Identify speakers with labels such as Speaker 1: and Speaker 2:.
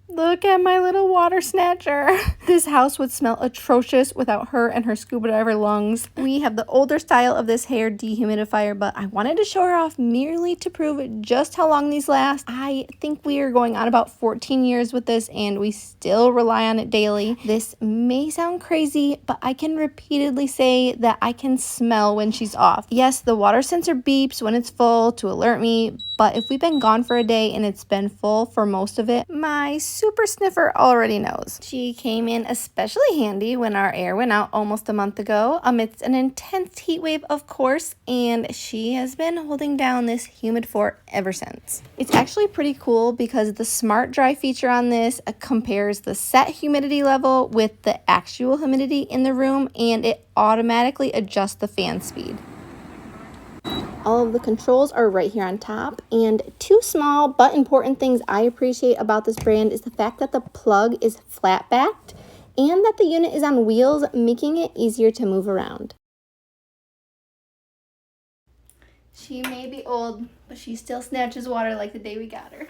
Speaker 1: Look at my little water snatcher. This house would smell atrocious without her and her scuba diver lungs. We have the older style of this Haier Dehumidifier, but I wanted to show her off merely to prove just how long these last. I think we are going on about 14 years with this and we still rely on it daily. This may sound crazy, but I can repeatedly say that I can smell when she's off. Yes, the water sensor beeps when it's full to alert me, but if we've been gone for a day and it's been full for most of it, my super sniffer already knows. She came in especially handy when our air went out almost a month ago amidst an intense heat wave, of course, and she has been holding down this humid fort ever since. It's actually pretty cool because the smart dry feature on this compares the set humidity level with the actual humidity in the room, and it automatically adjusts the fan speed. All of the controls are right here on top, and two small but important things I appreciate about this brand is the fact that the plug is flat backed and that the unit is on wheels, making it easier to move around. She may be old, but she still snatches water like the day we got her.